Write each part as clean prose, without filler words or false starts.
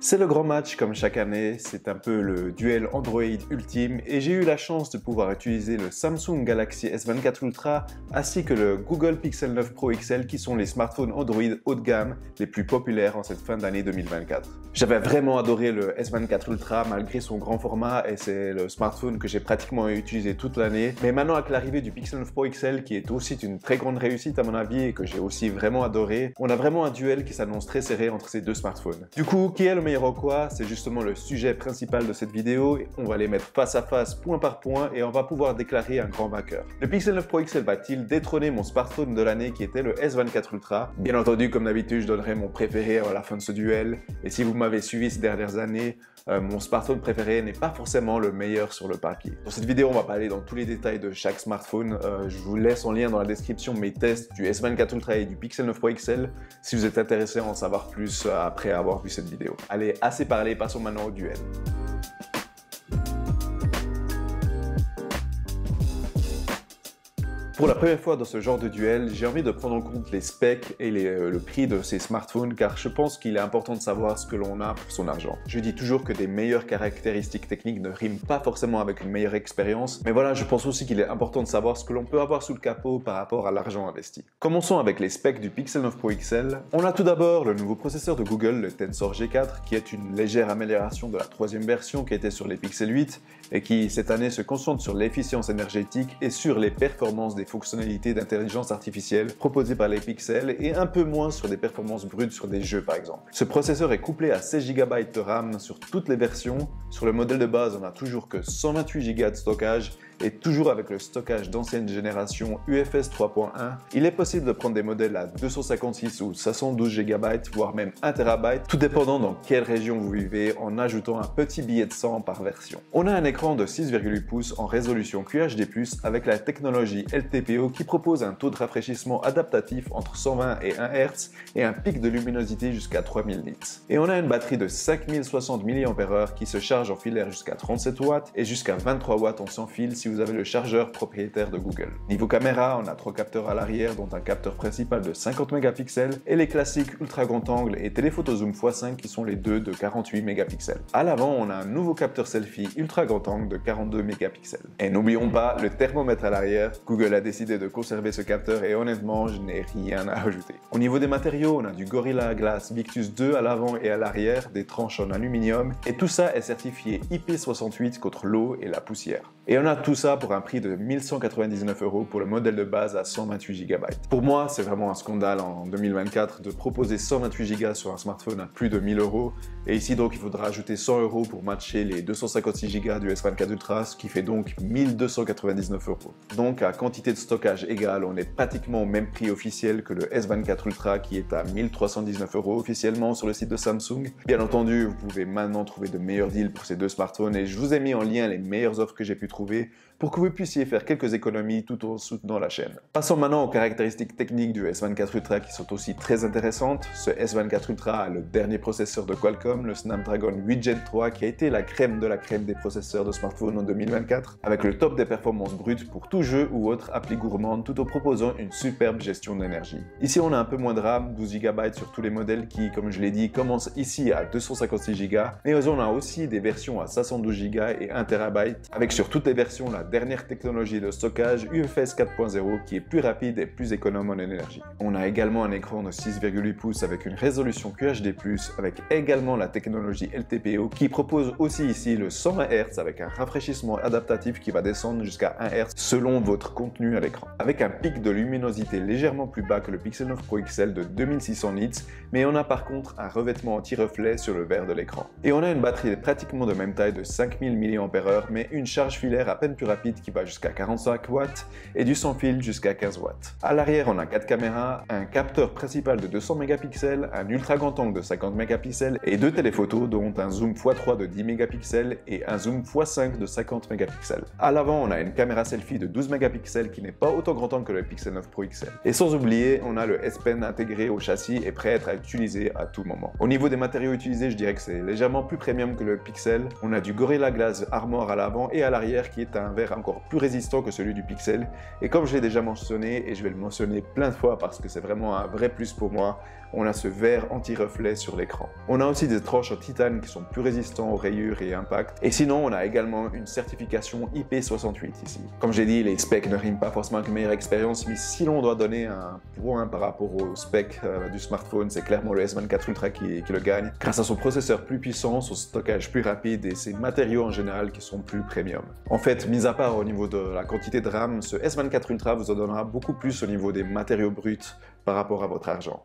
C'est le grand match comme chaque année, c'est un peu le duel Android ultime et j'ai eu la chance de pouvoir utiliser le Samsung Galaxy S24 Ultra ainsi que le Google Pixel 9 Pro XL qui sont les smartphones Android haut de gamme les plus populaires en cette fin d'année 2024. J'avais vraiment adoré le S24 Ultra malgré son grand format et c'est le smartphone que j'ai pratiquement utilisé toute l'année. Mais maintenant avec l'arrivée du Pixel 9 Pro XL qui est aussi une très grande réussite à mon avis et que j'ai aussi vraiment adoré, on a vraiment un duel qui s'annonce très serré entre ces deux smartphones. Du coup, qui est le meilleur en quoi? C'est justement le sujet principal de cette vidéo. On va les mettre face à face, point par point, et on va pouvoir déclarer un grand vainqueur. Le Pixel 9 Pro XL va-t-il détrôner mon smartphone de l'année qui était le S24 Ultra? Bien entendu, comme d'habitude, je donnerai mon préféré à la fin de ce duel. Et si vous m'avez suivi ces dernières années, mon smartphone préféré n'est pas forcément le meilleur sur le papier. Dans cette vidéo, on va pas aller dans tous les détails de chaque smartphone. Je vous laisse en lien dans la description mes tests du S24 Ultra et du Pixel 9 Pro XL si vous êtes intéressé à en savoir plus après avoir vu cette vidéo. Allez, assez parlé, passons maintenant au duel. Pour la première fois dans ce genre de duel, j'ai envie de prendre en compte les specs et le prix de ces smartphones car je pense qu'il est important de savoir ce que l'on a pour son argent. Je dis toujours que des meilleures caractéristiques techniques ne riment pas forcément avec une meilleure expérience, mais voilà, je pense aussi qu'il est important de savoir ce que l'on peut avoir sous le capot par rapport à l'argent investi. Commençons avec les specs du Pixel 9 Pro XL. On a tout d'abord le nouveau processeur de Google, le Tensor G4, qui est une légère amélioration de la troisième version qui était sur les Pixel 8 et qui cette année se concentre sur l'efficience énergétique et sur les performances des fonctionnalités d'intelligence artificielle proposées par les pixels et un peu moins sur des performances brutes sur des jeux par exemple. Ce processeur est couplé à 16 Go de RAM sur toutes les versions. Sur le modèle de base, on a toujours que 128 Go de stockage et toujours avec le stockage d'ancienne génération UFS 3.1. Il est possible de prendre des modèles à 256 ou 512 Go, voire même 1 TB, tout dépendant dans quelle région vous vivez en ajoutant un petit billet de 100 par version. On a un écran de 6,8 pouces en résolution QHD+, avec la technologie LTPO qui propose un taux de rafraîchissement adaptatif entre 120 et 1 Hz et un pic de luminosité jusqu'à 3000 nits. Et on a une batterie de 5060 mAh qui se charge en filaire jusqu'à 37 watts et jusqu'à 23 watts en sans fil si vous avez le chargeur propriétaire de Google. Niveau caméra, on a 3 capteurs à l'arrière dont un capteur principal de 50 mégapixels et les classiques ultra grand angle et téléphoto zoom x5 qui sont les deux de 48 mégapixels. À l'avant, on a un nouveau capteur selfie ultra grand angle de 42 mégapixels. Et n'oublions pas le thermomètre à l'arrière. Google a décidé de conserver ce capteur et honnêtement, je n'ai rien à ajouter. Au niveau des matériaux, on a du Gorilla Glass Victus 2 à l'avant et à l'arrière, des tranches en aluminium et tout ça est certifié IP68 contre l'eau et la poussière. Et on a tout ça pour un prix de 1199 € pour le modèle de base à 128 Go. Pour moi, c'est vraiment un scandale en 2024 de proposer 128 Go sur un smartphone à plus de 1000 €. Et ici donc, il faudra ajouter 100 € pour matcher les 256 Go du S24 Ultra, ce qui fait donc 1299 €. Donc à quantité de stockage égale, on est pratiquement au même prix officiel que le S24 Ultra qui est à 1319 € officiellement sur le site de Samsung. Bien entendu, vous pouvez maintenant trouver de meilleurs deals pour ces deux smartphones et je vous ai mis en lien les meilleures offres que j'ai pu trouver pour que vous puissiez faire quelques économies tout en soutenant la chaîne. Passons maintenant aux caractéristiques techniques du S24 Ultra qui sont aussi très intéressantes. Ce S24 Ultra a le dernier processeur de Qualcomm, le Snapdragon 8 Gen 3 qui a été la crème de la crème des processeurs de smartphone en 2024 avec le top des performances brutes pour tout jeu ou autre appli gourmande tout en proposant une superbe gestion d'énergie. Ici on a un peu moins de RAM, 12 Go sur tous les modèles qui, comme je l'ai dit, commencent ici à 256 Go, mais on a aussi des versions à 512 Go et 1 TB avec sur toutes les versions la dernière technologie de stockage UFS 4.0 qui est plus rapide et plus économe en énergie. On a également un écran de 6,8 pouces avec une résolution QHD+, avec également la technologie LTPO qui propose aussi ici le 120 Hz avec un rafraîchissement adaptatif qui va descendre jusqu'à 1 Hz selon votre contenu à l'écran. Avec un pic de luminosité légèrement plus bas que le Pixel 9 Pro XL de 2600 nits, mais on a par contre un revêtement anti-reflet sur le verre de l'écran. Et on a une batterie pratiquement de même taille de 5000 mAh, mais une charge filaire à peine plus rapide qui va jusqu'à 45 watts et du sans fil jusqu'à 15 watts. À l'arrière, on a 4 caméras, un capteur principal de 200 mégapixels, un ultra grand angle de 50 mégapixels et 2 téléphotos dont un zoom x3 de 10 mégapixels et un zoom x5 de 50 mégapixels. À l'avant, on a une caméra selfie de 12 mégapixels qui n'est pas autant grand angle que le Pixel 9 Pro XL. Et sans oublier, on a le S Pen intégré au châssis et prêt à être utilisé à tout moment. Au niveau des matériaux utilisés, je dirais que c'est légèrement plus premium que le Pixel. On a du Gorilla Glass Armor à l'avant et à l'arrière qui est un verre verre encore plus résistant que celui du Pixel. Et comme je l'ai déjà mentionné, et je vais le mentionner plein de fois parce que c'est vraiment un vrai plus pour moi, on a ce verre anti-reflet sur l'écran. On a aussi des tranches en titane qui sont plus résistants aux rayures et impacts. Et sinon, on a également une certification IP68 ici. Comme j'ai dit, les specs ne riment pas forcément avec une meilleure expérience, mais si l'on doit donner un point par rapport aux specs du smartphone, c'est clairement le S24 Ultra qui le gagne, grâce à son processeur plus puissant, son stockage plus rapide et ses matériaux en général qui sont plus premium. En fait, mis à part au niveau de la quantité de RAM, ce S24 Ultra vous en donnera beaucoup plus au niveau des matériaux bruts par rapport à votre argent.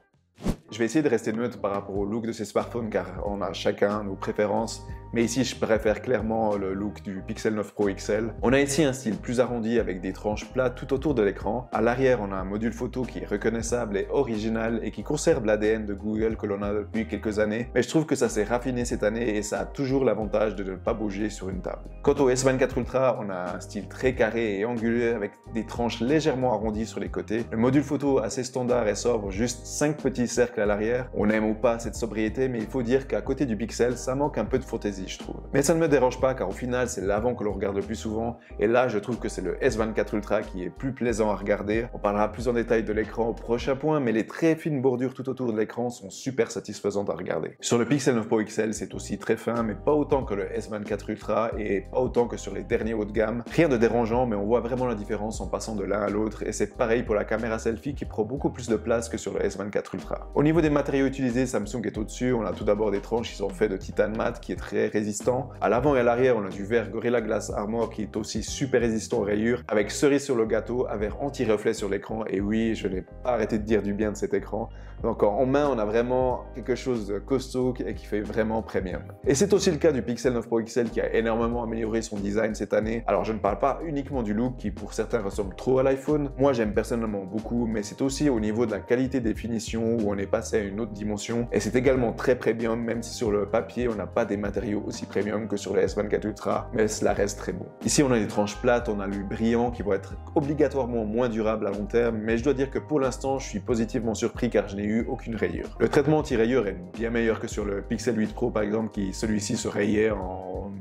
Je vais essayer de rester neutre par rapport au look de ces smartphones car on a chacun nos préférences, mais ici je préfère clairement le look du Pixel 9 Pro XL. On a ici un style plus arrondi avec des tranches plates tout autour de l'écran. À l'arrière, on a un module photo qui est reconnaissable et original et qui conserve l'ADN de Google que l'on a depuis quelques années, mais je trouve que ça s'est raffiné cette année et ça a toujours l'avantage de ne pas bouger sur une table. Quant au S24 Ultra, on a un style très carré et angulaire avec des tranches légèrement arrondies sur les côtés. Le module photo assez standard et sobre, juste 5 petits cercles à l'arrière. On aime ou pas cette sobriété, mais il faut dire qu'à côté du Pixel, ça manque un peu de fantaisie, je trouve. Mais ça ne me dérange pas car au final, c'est l'avant que l'on regarde le plus souvent. Et là, je trouve que c'est le S24 Ultra qui est plus plaisant à regarder. On parlera plus en détail de l'écran au prochain point, mais les très fines bordures tout autour de l'écran sont super satisfaisantes à regarder. Sur le Pixel 9 Pro XL, c'est aussi très fin, mais pas autant que le S24 Ultra et pas autant que sur les derniers hauts de gamme. Rien de dérangeant, mais on voit vraiment la différence en passant de l'un à l'autre. Et c'est pareil pour la caméra selfie qui prend beaucoup plus de place que sur le S24 Ultra. Au niveau des matériaux utilisés, Samsung est au-dessus. On a tout d'abord des tranches qui sont faites de titane mat qui est très résistant. À l'avant et à l'arrière, on a du verre Gorilla Glass Armor qui est aussi super résistant aux rayures, avec cerise sur le gâteau, un verre anti-reflet sur l'écran. Et oui, je n'ai pas arrêté de dire du bien de cet écran. Donc en main, on a vraiment quelque chose de costaud et qui fait vraiment premium. Et c'est aussi le cas du Pixel 9 Pro XL qui a énormément amélioré son design cette année. Alors je ne parle pas uniquement du look qui pour certains ressemble trop à l'iPhone. Moi j'aime personnellement beaucoup, mais c'est aussi au niveau de la qualité des finitions où on est passé à une autre dimension. Et c'est également très premium, même si sur le papier on n'a pas des matériaux aussi premium que sur le S24 Ultra, mais cela reste très bon. Ici on a des tranches plates, on a le brillant qui vont être obligatoirement moins durables à long terme, mais je dois dire que pour l'instant je suis positivement surpris car je n'ai eu aucune rayure. Le traitement anti-rayure est bien meilleur que sur le Pixel 8 Pro par exemple, qui celui-ci se rayait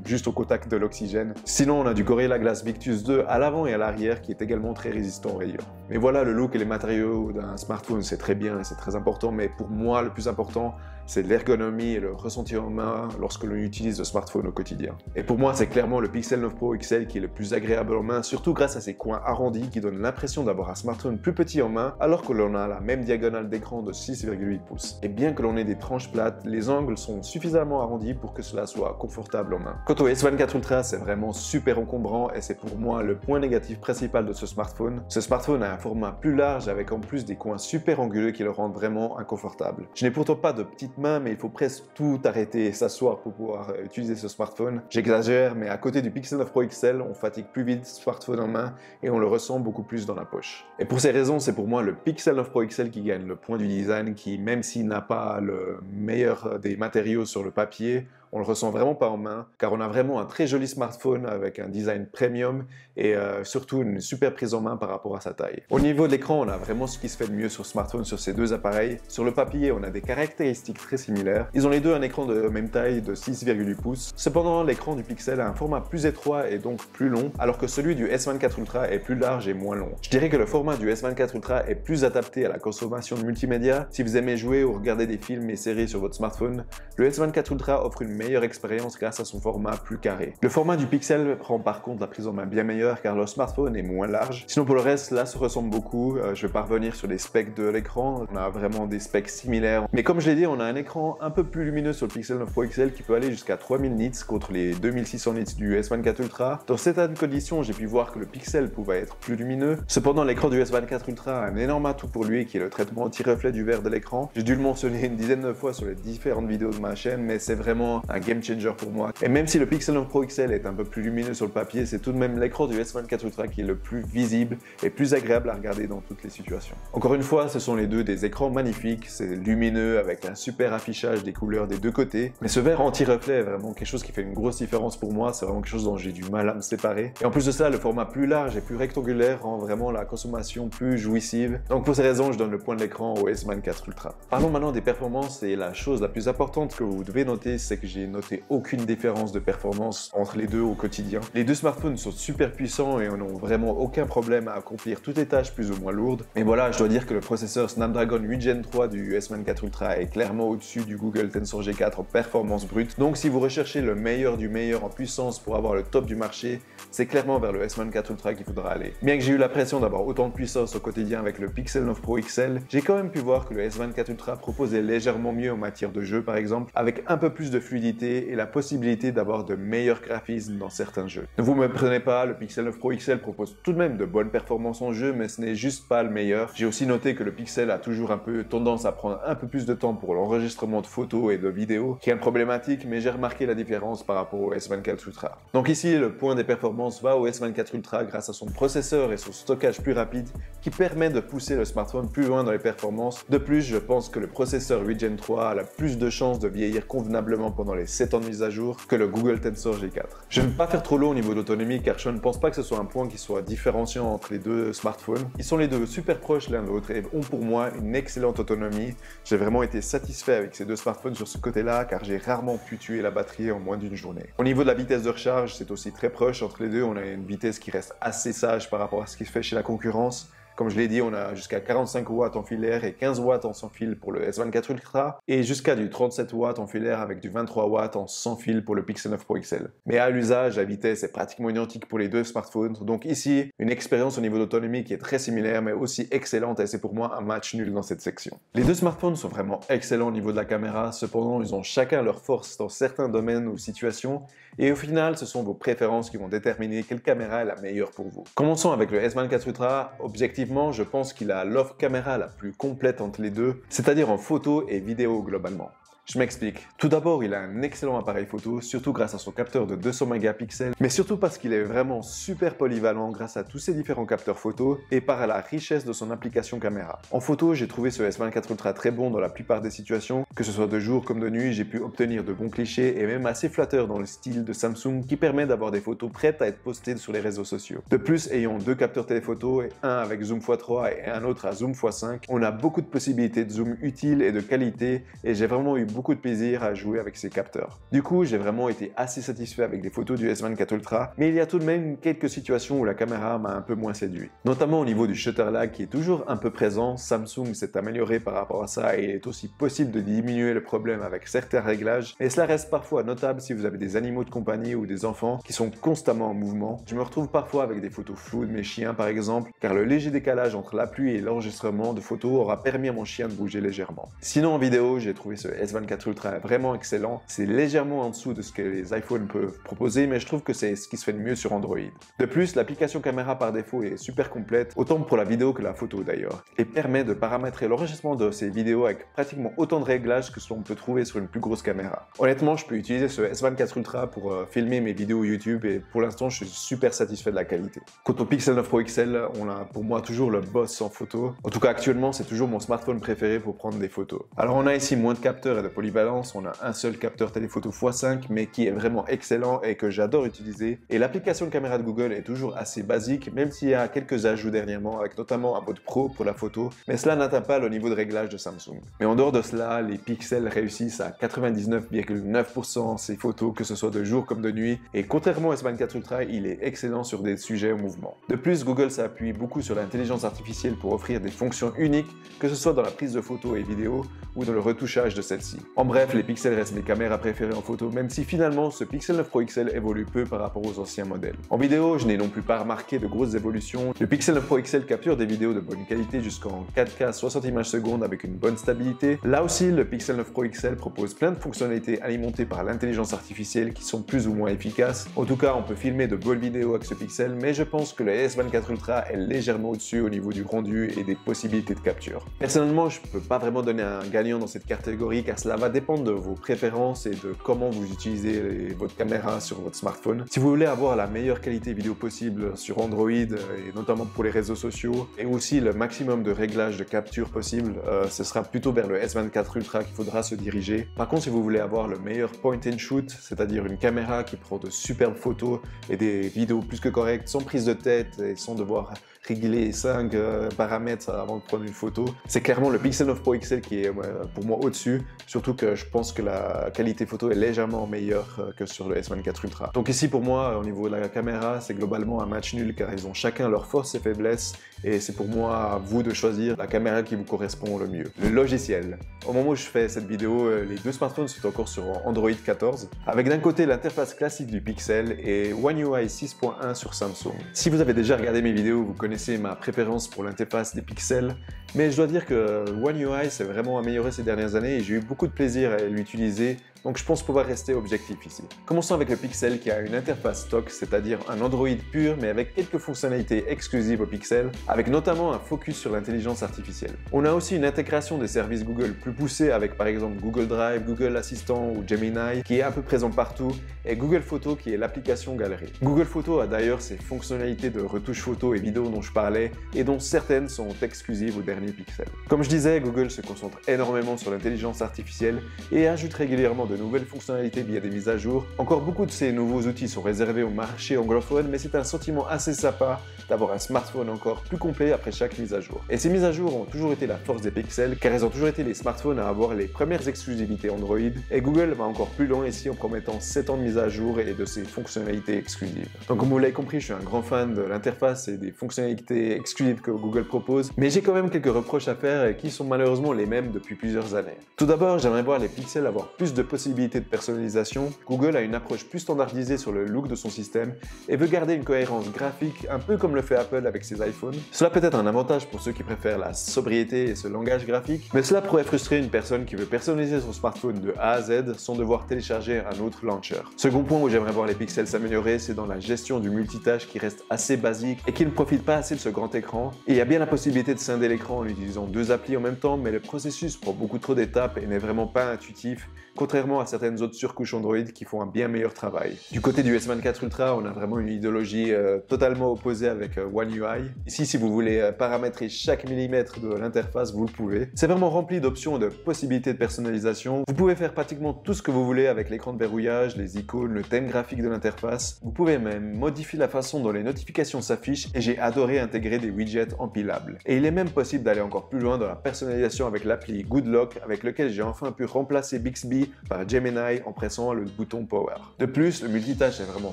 juste au contact de l'oxygène. Sinon on a du Gorilla Glass Victus 2 à l'avant et à l'arrière qui est également très résistant aux rayures. Mais voilà, le look et les matériaux d'un smartphone c'est très bien et c'est très important, mais pour moi le plus important c'est l'ergonomie et le ressenti en main lorsque l'on utilise le smartphone au quotidien. Et pour moi, c'est clairement le Pixel 9 Pro XL qui est le plus agréable en main, surtout grâce à ses coins arrondis qui donnent l'impression d'avoir un smartphone plus petit en main, alors que l'on a la même diagonale d'écran de 6,8 pouces. Et bien que l'on ait des tranches plates, les angles sont suffisamment arrondis pour que cela soit confortable en main. Quant au S24 Ultra, c'est vraiment super encombrant et c'est pour moi le point négatif principal de ce smartphone. Ce smartphone a un format plus large avec en plus des coins super anguleux qui le rendent vraiment inconfortable. Je n'ai pourtant pas de petites main, mais il faut presque tout arrêter et s'asseoir pour pouvoir utiliser ce smartphone. J'exagère, mais à côté du Pixel 9 Pro XL, on fatigue plus vite ce smartphone en main et on le ressent beaucoup plus dans la poche. Et pour ces raisons, c'est pour moi le Pixel 9 Pro XL qui gagne le point du design, qui même s'il n'a pas le meilleur des matériaux sur le papier, on le ressent vraiment pas en main, car on a vraiment un très joli smartphone avec un design premium et surtout une super prise en main par rapport à sa taille. Au niveau de l'écran, on a vraiment ce qui se fait de mieux sur smartphone sur ces deux appareils. Sur le papier, on a des caractéristiques très similaires. Ils ont les deux un écran de même taille de 6,8 pouces. Cependant, l'écran du Pixel a un format plus étroit et donc plus long, alors que celui du S24 Ultra est plus large et moins long. Je dirais que le format du S24 Ultra est plus adapté à la consommation de multimédia. Si vous aimez jouer ou regarder des films et séries sur votre smartphone, le S24 Ultra offre une meilleure expérience grâce à son format plus carré. Le format du Pixel rend par contre la prise en main bien meilleure car le smartphone est moins large. Sinon pour le reste, là se ressemble beaucoup. Je vais pas revenir sur les specs de l'écran, on a vraiment des specs similaires. Mais comme je l'ai dit, on a un écran un peu plus lumineux sur le Pixel 9 Pro XL qui peut aller jusqu'à 3000 nits contre les 2600 nits du S24 Ultra. Dans certaines conditions, j'ai pu voir que le Pixel pouvait être plus lumineux. Cependant, l'écran du S24 Ultra a un énorme atout pour lui qui est le traitement anti-reflet du verre de l'écran. J'ai dû le mentionner une dizaine de fois sur les différentes vidéos de ma chaîne, mais c'est vraiment un game changer pour moi. Et même si le Pixel 9 Pro XL est un peu plus lumineux sur le papier, c'est tout de même l'écran du S24 Ultra qui est le plus visible et plus agréable à regarder dans toutes les situations. Encore une fois, ce sont les deux des écrans magnifiques, c'est lumineux avec un super affichage des couleurs des deux côtés, mais ce verre anti-reflet est vraiment quelque chose qui fait une grosse différence pour moi, c'est vraiment quelque chose dont j'ai du mal à me séparer. Et en plus de ça, le format plus large et plus rectangulaire rend vraiment la consommation plus jouissive. Donc pour ces raisons, je donne le point de l'écran au S24 Ultra. Parlons maintenant des performances et la chose la plus importante que vous devez noter, c'est que j'ai j'ai noté aucune différence de performance entre les deux au quotidien. Les deux smartphones sont super puissants et n'ont vraiment aucun problème à accomplir toutes les tâches plus ou moins lourdes. Mais voilà, je dois dire que le processeur Snapdragon 8 Gen 3 du S24 Ultra est clairement au-dessus du Google Tensor G4 en performance brute. Donc si vous recherchez le meilleur du meilleur en puissance pour avoir le top du marché, c'est clairement vers le S24 Ultra qu'il faudra aller. Bien que j'ai eu l'impression d'avoir autant de puissance au quotidien avec le Pixel 9 Pro XL, j'ai quand même pu voir que le S24 Ultra proposait légèrement mieux en matière de jeu par exemple, avec un peu plus de fluidité et la possibilité d'avoir de meilleurs graphismes dans certains jeux. Ne vous méprenez pas, le Pixel 9 Pro XL propose tout de même de bonnes performances en jeu, mais ce n'est juste pas le meilleur. J'ai aussi noté que le Pixel a toujours un peu tendance à prendre un peu plus de temps pour l'enregistrement de photos et de vidéos, qui est une problématique, mais j'ai remarqué la différence par rapport au S24 Ultra. Donc ici, le point des performances va au S24 Ultra grâce à son processeur et son stockage plus rapide, qui permet de pousser le smartphone plus loin dans les performances. De plus, je pense que le processeur 8 Gen 3 a plus de chances de vieillir convenablement pendant les 7 ans de mise à jour que le Google Tensor G4. Je ne vais pas faire trop long au niveau d'autonomie car je ne pense pas que ce soit un point qui soit différenciant entre les deux smartphones. Ils sont les deux super proches l'un de l'autre et ont pour moi une excellente autonomie. J'ai vraiment été satisfait avec ces deux smartphones sur ce côté-là car j'ai rarement pu tuer la batterie en moins d'une journée. Au niveau de la vitesse de recharge, c'est aussi très proche entre les deux. On a une vitesse qui reste assez sage par rapport à ce qui se fait chez la concurrence. Comme je l'ai dit, on a jusqu'à 45 watts en filaire et 15 watts en sans fil pour le S24 Ultra et jusqu'à du 37 watts en filaire avec du 23 watts en sans fil pour le Pixel 9 Pro XL. Mais à l'usage, la vitesse est pratiquement identique pour les deux smartphones. Donc ici, une expérience au niveau d'autonomie qui est très similaire mais aussi excellente et c'est pour moi un match nul dans cette section. Les deux smartphones sont vraiment excellents au niveau de la caméra, cependant ils ont chacun leur force dans certains domaines ou situations et au final, ce sont vos préférences qui vont déterminer quelle caméra est la meilleure pour vous. Commençons avec le S24 Ultra. Objectivement, je pense qu'il a l'offre caméra la plus complète entre les deux, c'est-à-dire en photo et vidéo globalement. Je m'explique. Tout d'abord, il a un excellent appareil photo, surtout grâce à son capteur de 200 mégapixels, mais surtout parce qu'il est vraiment super polyvalent grâce à tous ses différents capteurs photo et par la richesse de son application caméra. En photo, j'ai trouvé ce S24 Ultra très bon dans la plupart des situations, que ce soit de jour comme de nuit, j'ai pu obtenir de bons clichés et même assez flatteurs dans le style de Samsung qui permet d'avoir des photos prêtes à être postées sur les réseaux sociaux. De plus, ayant deux capteurs téléphoto, un avec zoom x3 et un autre à zoom x5, on a beaucoup de possibilités de zoom utiles et de qualité et j'ai vraiment eu beaucoup de plaisir à jouer avec ces capteurs. Du coup, j'ai vraiment été assez satisfait avec les photos du S24 Ultra, mais il y a tout de même quelques situations où la caméra m'a un peu moins séduit. Notamment au niveau du shutter lag qui est toujours un peu présent, Samsung s'est amélioré par rapport à ça et il est aussi possible de diminuer le problème avec certains réglages, et cela reste parfois notable si vous avez des animaux de compagnie ou des enfants qui sont constamment en mouvement. Je me retrouve parfois avec des photos floues de mes chiens par exemple, car le léger décalage entre la pluie et l'enregistrement de photos aura permis à mon chien de bouger légèrement. Sinon en vidéo, j'ai trouvé ce S24 Ultra est vraiment excellent. C'est légèrement en dessous de ce que les iPhones peuvent proposer, mais je trouve que c'est ce qui se fait de mieux sur Android. De plus, l'application caméra par défaut est super complète, autant pour la vidéo que la photo d'ailleurs, et permet de paramétrer l'enregistrement de ces vidéos avec pratiquement autant de réglages que ce qu'on peut trouver sur une plus grosse caméra. Honnêtement, je peux utiliser ce S24 Ultra pour filmer mes vidéos YouTube et pour l'instant, je suis super satisfait de la qualité. Quant au Pixel 9 Pro XL, on a pour moi toujours le boss en photo. En tout cas, actuellement, c'est toujours mon smartphone préféré pour prendre des photos. Alors, on a ici moins de capteurs et de polyvalence, on a un seul capteur téléphoto x5 mais qui est vraiment excellent et que j'adore utiliser. Et l'application de caméra de Google est toujours assez basique, même s'il y a quelques ajouts dernièrement, avec notamment un mode pro pour la photo, mais cela n'atteint pas le niveau de réglage de Samsung. Mais en dehors de cela, les pixels réussissent à 99,9% ces photos, que ce soit de jour comme de nuit, et contrairement au S24 Ultra, il est excellent sur des sujets en mouvement. De plus, Google s'appuie beaucoup sur l'intelligence artificielle pour offrir des fonctions uniques, que ce soit dans la prise de photos et vidéos ou dans le retouchage de celles-ci. En bref, les pixels restent mes caméras préférées en photo, même si finalement ce Pixel 9 Pro XL évolue peu par rapport aux anciens modèles. En vidéo, je n'ai non plus pas remarqué de grosses évolutions. Le Pixel 9 Pro XL capture des vidéos de bonne qualité jusqu'en 4K 60 images secondes avec une bonne stabilité. Là aussi, le Pixel 9 Pro XL propose plein de fonctionnalités alimentées par l'intelligence artificielle qui sont plus ou moins efficaces. En tout cas, on peut filmer de bonnes vidéos avec ce Pixel, mais je pense que le S24 Ultra est légèrement au-dessus au niveau du rendu et des possibilités de capture. Personnellement, je ne peux pas vraiment donner un gagnant dans cette catégorie car cela va dépendre de vos préférences et de comment vous utilisez votre caméra sur votre smartphone. Si vous voulez avoir la meilleure qualité vidéo possible sur Android et notamment pour les réseaux sociaux et aussi le maximum de réglages de capture possible, ce sera plutôt vers le S24 Ultra qu'il faudra se diriger. Par contre, si vous voulez avoir le meilleur point and shoot, c'est-à-dire une caméra qui prend de superbes photos et des vidéos plus que correctes, sans prise de tête et sans devoir régler 5 paramètres avant de prendre une photo, c'est clairement le Pixel 9 Pro XL qui est pour moi au-dessus, surtout surtout que je pense que la qualité photo est légèrement meilleure que sur le S24 Ultra. Donc ici pour moi, au niveau de la caméra, c'est globalement un match nul car ils ont chacun leurs forces et faiblesses et c'est pour moi à vous de choisir la caméra qui vous correspond le mieux. Le logiciel. Au moment où je fais cette vidéo, les deux smartphones sont encore sur Android 14 avec d'un côté l'interface classique du Pixel et One UI 6.1 sur Samsung. Si vous avez déjà regardé mes vidéos, vous connaissez ma préférence pour l'interface des Pixels, mais je dois dire que One UI s'est vraiment amélioré ces dernières années et j'ai eu beaucoup de plaisir à l'utiliser, donc je pense pouvoir rester objectif ici. Commençons avec le Pixel qui a une interface stock, c'est-à-dire un Android pur mais avec quelques fonctionnalités exclusives au Pixel, avec notamment un focus sur l'intelligence artificielle. On a aussi une intégration des services Google plus poussée avec par exemple Google Drive, Google Assistant ou Gemini qui est un peu présent partout et Google Photos qui est l'application galerie. Google Photos a d'ailleurs ses fonctionnalités de retouche photo et vidéo dont je parlais et dont certaines sont exclusives au dernier Pixel. Comme je disais, Google se concentre énormément sur l'intelligence artificielle et ajoute régulièrement de nouvelles fonctionnalités via des mises à jour. Encore beaucoup de ces nouveaux outils sont réservés au marché anglophone, mais c'est un sentiment assez sympa d'avoir un smartphone encore plus complet après chaque mise à jour. Et ces mises à jour ont toujours été la force des Pixels, car elles ont toujours été les smartphones à avoir les premières exclusivités Android, et Google va encore plus loin ici en promettant 7 ans de mise à jour et de ses fonctionnalités exclusives. Donc comme vous l'avez compris, je suis un grand fan de l'interface et des fonctionnalités exclusives que Google propose, mais j'ai quand même quelques reproches à faire et qui sont malheureusement les mêmes depuis plusieurs années. Tout d'abord, j'aimerais voir les Pixels avoir plus de possibilités de personnalisation. Google a une approche plus standardisée sur le look de son système et veut garder une cohérence graphique un peu comme le fait Apple avec ses iPhones. Cela peut être un avantage pour ceux qui préfèrent la sobriété et ce langage graphique, mais cela pourrait frustrer une personne qui veut personnaliser son smartphone de A à Z sans devoir télécharger un autre launcher. Second point où j'aimerais voir les Pixels s'améliorer, c'est dans la gestion du multitâche qui reste assez basique et qui ne profite pas assez de ce grand écran. Et il y a bien la possibilité de scinder l'écran en utilisant deux applis en même temps, mais le processus prend beaucoup trop d'étapes et n'est vraiment pas intuitif, contrairement à certaines autres surcouches Android qui font un bien meilleur travail. Du côté du S24 Ultra, on a vraiment une idéologie totalement opposée avec One UI. Ici, si vous voulez paramétrer chaque millimètre de l'interface, vous le pouvez. C'est vraiment rempli d'options et de possibilités de personnalisation. Vous pouvez faire pratiquement tout ce que vous voulez avec l'écran de verrouillage, les icônes, le thème graphique de l'interface. Vous pouvez même modifier la façon dont les notifications s'affichent et j'ai adoré intégrer des widgets empilables. Et il est même possible d'aller encore plus loin dans la personnalisation avec l'appli Good Lock avec lequel j'ai enfin pu remplacer Bixby par Gemini en pressant le bouton Power. De plus, le multitâche est vraiment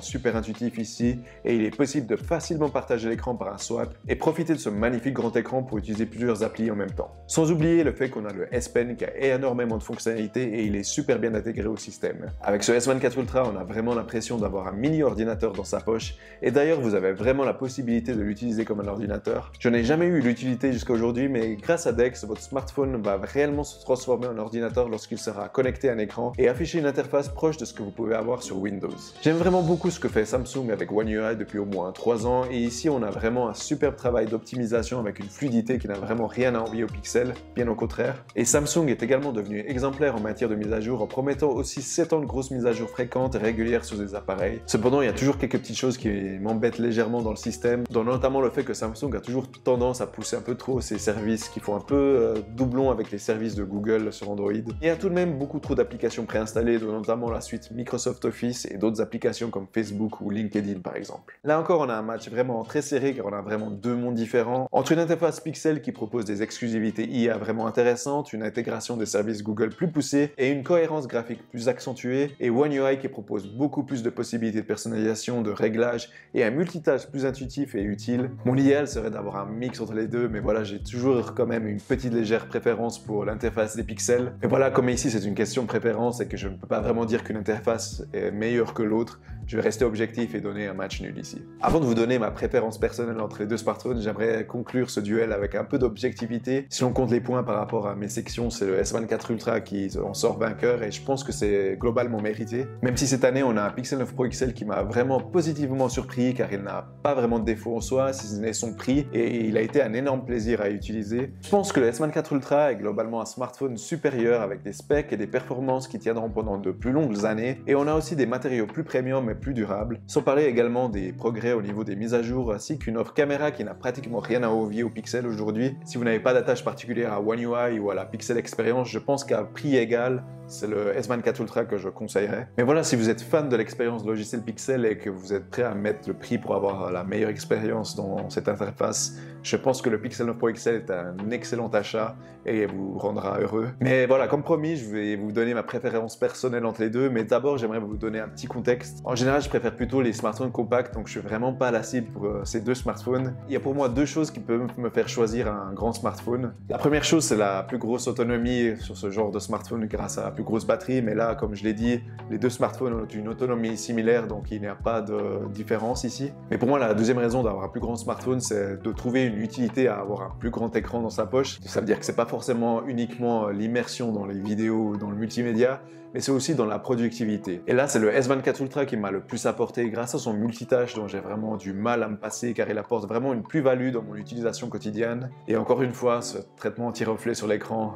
super intuitif ici et il est possible de facilement partager l'écran par un swipe et profiter de ce magnifique grand écran pour utiliser plusieurs applis en même temps. Sans oublier le fait qu'on a le S Pen qui a énormément de fonctionnalités et il est super bien intégré au système. Avec ce S24 Ultra, on a vraiment l'impression d'avoir un mini ordinateur dans sa poche et d'ailleurs vous avez vraiment la possibilité de l'utiliser comme un ordinateur. Je n'ai jamais eu l'utilité jusqu'à aujourd'hui, mais grâce à Dex, votre smartphone va réellement se transformer en ordinateur lorsqu'il sera connecté à un écran et afficher une interface proche de ce que vous pouvez avoir sur Windows. J'aime vraiment beaucoup ce que fait Samsung avec One UI depuis au moins 3 ans et ici on a vraiment un superbe travail d'optimisation avec une fluidité qui n'a vraiment rien à envier au Pixel, bien au contraire. Et Samsung est également devenu exemplaire en matière de mise à jour en promettant aussi 7 ans de grosses mises à jour fréquentes et régulières sur des appareils. Cependant, il y a toujours quelques petites choses qui m'embêtent légèrement dans le système, dont notamment le fait que Samsung a toujours tendance à pousser un peu trop ses services qui font un peu doublon avec les services de Google sur Android. Il y a tout de même beaucoup trop d'applications préinstallées, dont notamment la suite Microsoft Office et d'autres applications comme Facebook ou LinkedIn par exemple. Là encore, on a un match vraiment très serré car on a vraiment deux mondes différents. Entre une interface Pixel qui propose des exclusivités IA vraiment intéressantes, une intégration des services Google plus poussée et une cohérence graphique plus accentuée, et One UI qui propose beaucoup plus de possibilités de personnalisation, de réglage et un multitâche plus intuitif et utile. Mon idéal serait d'avoir un mix entre les deux, mais voilà, j'ai toujours quand même une petite légère préférence pour l'interface des Pixels. Et voilà, comme ici c'est une question de préférence et que je ne peux pas vraiment dire qu'une interface est meilleure que l'autre, je vais rester objectif et donner un match nul ici. Avant de vous donner ma préférence personnelle entre les deux smartphones, j'aimerais conclure ce duel avec un peu d'objectivité. Si on compte les points par rapport à mes sections, c'est le S24 Ultra qui en sort vainqueur et je pense que c'est globalement mérité. Même si cette année on a un Pixel 9 Pro XL qui m'a vraiment positivement surpris car il n'a pas vraiment de défaut en soi, si ce n'est son prix, et il a été un énorme plaisir à utiliser. Je pense que le S24 Ultra est globalement un smartphone supérieur avec des specs et des performances qui tiendront pendant de plus longues années, et on a aussi des matériaux plus premium mais plus durables, sans parler également des progrès au niveau des mises à jour ainsi qu'une offre caméra qui n'a pratiquement rien à envier au Pixel aujourd'hui. Si vous n'avez pas d'attache particulière à One UI ou à la Pixel Experience, je pense qu'à prix égal, c'est le S24 Ultra que je conseillerais. Mais voilà, si vous êtes fan de l'expérience logicielle Pixel et que vous êtes prêt à mettre le prix pour avoir la meilleure expérience dans cette interface, Je pense que le Pixel 9 Pro XL est un excellent achat et vous rendra heureux. Mais voilà, comme promis, je vais vous donner ma préférence personnelle entre les deux, mais d'abord j'aimerais vous donner un petit contexte. En général, je préfère plutôt les smartphones compacts, donc je suis vraiment pas la cible pour ces deux smartphones. Il y a pour moi deux choses qui peuvent me faire choisir un grand smartphone. La première chose, c'est la plus grosse autonomie sur ce genre de smartphone grâce à la plus grosse batterie, mais là, comme je l'ai dit, les deux smartphones ont une autonomie similaire, donc il n'y a pas de différence ici. Mais pour moi, la deuxième raison d'avoir un plus grand smartphone, c'est de trouver une utilité à avoir un plus grand écran dans sa poche. Ça veut dire que c'est pas forcément uniquement l'immersion dans les vidéos ou dans le multimédia, mais c'est aussi dans la productivité. Et là, c'est le S24 Ultra qui m'a le plus apporté grâce à son multitâche dont j'ai vraiment du mal à me passer car il apporte vraiment une plus-value dans mon utilisation quotidienne. Et encore une fois, ce traitement anti-reflet sur l'écran,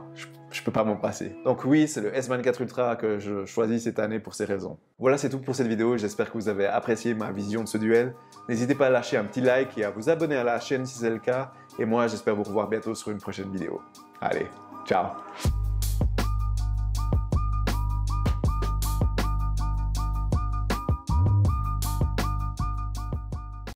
je peux pas m'en passer. Donc oui, c'est le S24 Ultra que je choisis cette année pour ces raisons. Voilà, c'est tout pour cette vidéo. J'espère que vous avez apprécié ma vision de ce duel. N'hésitez pas à lâcher un petit like et à vous abonner à la chaîne si c'est le cas. Et moi, j'espère vous revoir bientôt sur une prochaine vidéo. Allez, ciao!